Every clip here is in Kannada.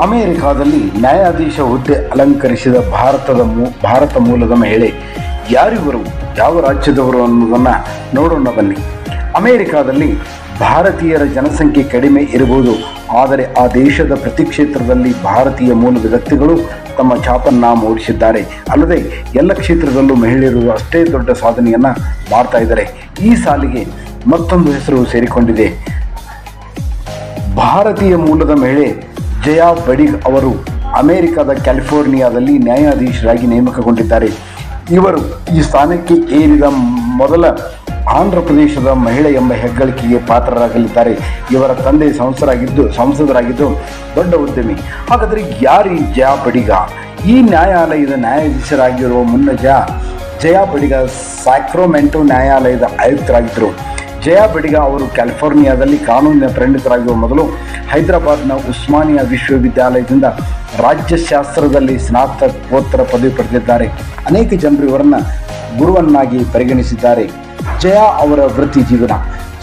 ಅಮೆರಿಕಾದಲ್ಲಿ ನ್ಯಾಯಾಧೀಶ ಹುದ್ದೆ ಅಲಂಕರಿಸಿದ ಭಾರತ ಮೂಲದ ಮಹಿಳೆ ಯಾರಿವರು, ಯಾವ ರಾಜ್ಯದವರು ಅನ್ನೋದನ್ನು ನೋಡೋಣ ಬನ್ನಿ. ಅಮೆರಿಕಾದಲ್ಲಿ ಭಾರತೀಯರ ಜನಸಂಖ್ಯೆ ಕಡಿಮೆ ಇರಬಹುದು, ಆದರೆ ಆ ದೇಶದ ಪ್ರತಿ ಕ್ಷೇತ್ರದಲ್ಲಿ ಭಾರತೀಯ ಮೂಲದ ವ್ಯಕ್ತಿಗಳು ತಮ್ಮ ಛಾಪನ್ನು ಮೂಡಿಸಿದ್ದಾರೆ. ಅಲ್ಲದೆ ಎಲ್ಲ ಕ್ಷೇತ್ರದಲ್ಲೂ ಮಹಿಳೆಯರು ಅಷ್ಟೇ ದೊಡ್ಡ ಸಾಧನೆಯನ್ನು ಮಾಡ್ತಾ ಇದ್ದಾರೆ. ಈ ಸಾಲಿಗೆ ಮತ್ತೊಂದು ಹೆಸರು ಸೇರಿಕೊಂಡಿದೆ. ಭಾರತೀಯ ಮೂಲದ ಮಹಿಳೆ ಜಯಾ ಬಡಿಗ್ ಅವರು ಅಮೆರಿಕದ ಕ್ಯಾಲಿಫೋರ್ನಿಯಾದಲ್ಲಿ ನ್ಯಾಯಾಧೀಶರಾಗಿ ನೇಮಕಗೊಂಡಿದ್ದಾರೆ. ಇವರು ಈ ಸ್ಥಾನಕ್ಕೆ ಏರಿದ ಮೊದಲ ಆಂಧ್ರ ಪ್ರದೇಶದ ಮಹಿಳೆ ಎಂಬ ಹೆಗ್ಗಳಿಕೆಗೆ ಪಾತ್ರರಾಗಲಿದ್ದಾರೆ. ಇವರ ತಂದೆ ಸಂಸದರಾಗಿದ್ದು ದೊಡ್ಡ ಉದ್ಯಮಿ. ಹಾಗಾದರೆ ಯಾರು ಈ ಜಯಾ ಬಡಿಗ? ಈ ನ್ಯಾಯಾಲಯದ ನ್ಯಾಯಾಧೀಶರಾಗಿರುವ ಮುನ್ನ ಜಯಾ ಬಡಿಗ ಸ್ಯಾಕ್ರಮೆಂಟೊ ನ್ಯಾಯಾಲಯದ ಆಯುಕ್ತರಾಗಿದ್ದರು. ಜಯಾ ಬಡಿಗ ಅವರು ಕ್ಯಾಲಿಫೋರ್ನಿಯಾದಲ್ಲಿ ಕಾನೂನಿನ ಪರಿಣಿತರಾಗುವ ಮೊದಲು ಹೈದರಾಬಾದ್ನ ಉಸ್ಮಾನಿಯಾ ವಿಶ್ವವಿದ್ಯಾಲಯದಿಂದ ರಾಜ್ಯಶಾಸ್ತ್ರದಲ್ಲಿ ಸ್ನಾತಕೋತ್ತರ ಪದವಿ ಪಡೆದಿದ್ದಾರೆ. ಅನೇಕ ಜನರು ಇವರನ್ನು ಗುರುವನ್ನಾಗಿ ಪರಿಗಣಿಸಿದ್ದಾರೆ. ಜಯಾ ಅವರ ವೃತ್ತಿ ಜೀವನ.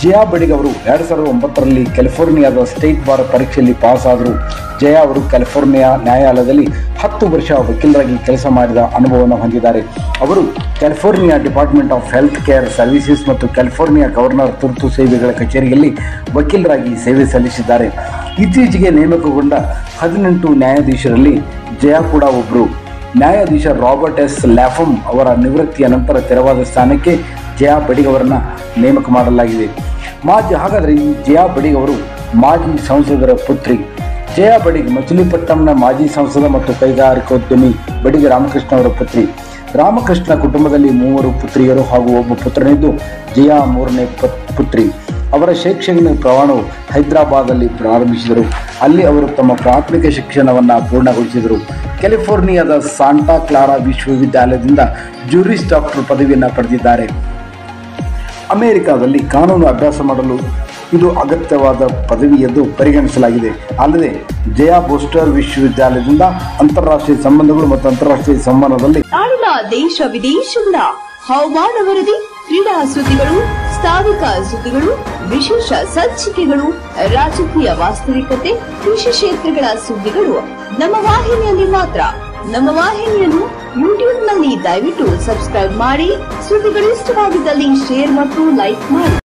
ಜಯಾ ಬಡಿಗ್ ಅವರು 2009ರಲ್ಲಿ ಕ್ಯಾಲಿಫೋರ್ನಿಯಾದ ಸ್ಟೇಟ್ ಬಾರ್ ಪರೀಕ್ಷೆಯಲ್ಲಿ ಪಾಸ್ ಆದರು. ಜಯಾ ಅವರು ಕ್ಯಾಲಿಫೋರ್ನಿಯಾ ನ್ಯಾಯಾಲಯದಲ್ಲಿ 10 ವರ್ಷ ವಕೀಲರಾಗಿ ಕೆಲಸ ಮಾಡಿದ ಅನುಭವವನ್ನು ಹೊಂದಿದ್ದಾರೆ. ಅವರು California department of health care services ಮತ್ತು ಕ್ಯಾಲಿಫೋರ್ನಿಯಾ ಗವರ್ನರ್ ತುರ್ತು ಸೇವೆಗಳ ಕಚೇರಿಯಲ್ಲಿ ವಕೀಲರಾಗಿ ಸೇವೆ ಸಲ್ಲಿಸಿದ್ದಾರೆ. ಇತ್ತೀಚೆಗೆ ನೇಮಕಗೊಂಡ 18 ನ್ಯಾಯಾಧೀಶರಲ್ಲಿ ಜಯಾ ಕೂಡ ಒಬ್ಬರು. ನ್ಯಾಯಾಧೀಶ ರಾಬರ್ಟ್ ಎಸ್ ಲ್ಯಾಫಮ್ ಅವರ ನಿವೃತ್ತಿಯ ನಂತರ ತೆರವಾದ ಸ್ಥಾನಕ್ಕೆ ಜಯಾ ಬಡಿಗ್ ಅವರನ್ನು ನೇಮಕ ಮಾಡಲಾಗಿದೆ. ಹಾಗಾದರೆ ಈ ಜಯಾ ಬಡಿಗ್ ಅವರು ಮಾಜಿ ಸಂಸದರ ಪುತ್ರಿ. ಜಯಾ ಬಡಿಗ್ ಮಚಿಲಿಪಟ್ಟಂನ ಮಾಜಿ ಸಂಸದ ಮತ್ತು ಕೈಗಾರಿಕೋದ್ಯಮಿ ಬಡಿಗ್ ರಾಮಕೃಷ್ಣ ಅವರ ಪುತ್ರಿ. ರಾಮಕೃಷ್ಣ ಕುಟುಂಬದಲ್ಲಿ 3 ಪುತ್ರಿಯರು ಹಾಗೂ ಒಬ್ಬ ಪುತ್ರನಿದ್ದು ಜಯಾ 3ನೇ ಪುತ್ರಿ. ಅವರ ಶೈಕ್ಷಣಿಕ ಪ್ರಯಾಣವು ಹೈದರಾಬಾದಲ್ಲಿ ಪ್ರಾರಂಭಿಸಿದರು. ಅಲ್ಲಿ ಅವರು ತಮ್ಮ ಪ್ರಾಥಮಿಕ ಶಿಕ್ಷಣವನ್ನು ಪೂರ್ಣಗೊಳಿಸಿದರು. ಕ್ಯಾಲಿಫೋರ್ನಿಯಾದ ಸಾಂಟಾ ಕ್ಲಾರಾ ವಿಶ್ವವಿದ್ಯಾಲಯದಿಂದ ಜೂರಿಸ್ ಡಾಕ್ಟರ್ ಪದವಿಯನ್ನು ಪಡೆದಿದ್ದಾರೆ. ಅಮೆರಿಕಾದಲ್ಲಿ ಕಾನೂನು ಅಭ್ಯಾಸ ಮಾಡಲು ಇದು ಅಗತ್ಯವಾದ ಪದವಿ ಎಂದು ಪರಿಗಣಿಸಲಾಗಿದೆ. ಅಲ್ಲದೆ ಜಯಾ ಬೋಸ್ಟರ್ ವಿಶ್ವವಿದ್ಯಾಲಯದಿಂದ ಅಂತಾರಾಷ್ಟ್ರೀಯ ಸಂಬಂಧಗಳು ಮತ್ತು ಅಂತಾರಾಷ್ಟ್ರೀಯ ಸಂವಹನದಲ್ಲಿ ನಾಡಿನ ದೇಶ ವಿದೇಶಗಳ ಹವಾಮಾನ ವರದಿ, ಕ್ರೀಡಾ ಸುದ್ದಿಗಳು, ಸ್ಥಾನಿಕ ಸುದ್ದಿಗಳು, ವಿಶೇಷ ಸಂಚಿಕೆಗಳು, ರಾಜಕೀಯ ವಾಸ್ತವಿಕತೆ, ಕೃಷಿ ಕ್ಷೇತ್ರಗಳ ಸುದ್ದಿಗಳು ನಮ್ಮ ವಾಹಿನಿಯಲ್ಲಿ ಮಾತ್ರ. ನಮ್ಮ ವಾಹಿನಿಯನ್ನು ಯೂಟ್ಯೂಬ್ನಲ್ಲಿ ದಯವಿಟ್ಟು ಸಬ್ಸ್ಕ್ರೈಬ್ ಮಾಡಿ. ಸುದ್ದಿಗಳು ಇಷ್ಟವಾಗಿದ್ದಲ್ಲಿ ಶೇರ್ ಮತ್ತು ಲೈಕ್ ಮಾಡಿ.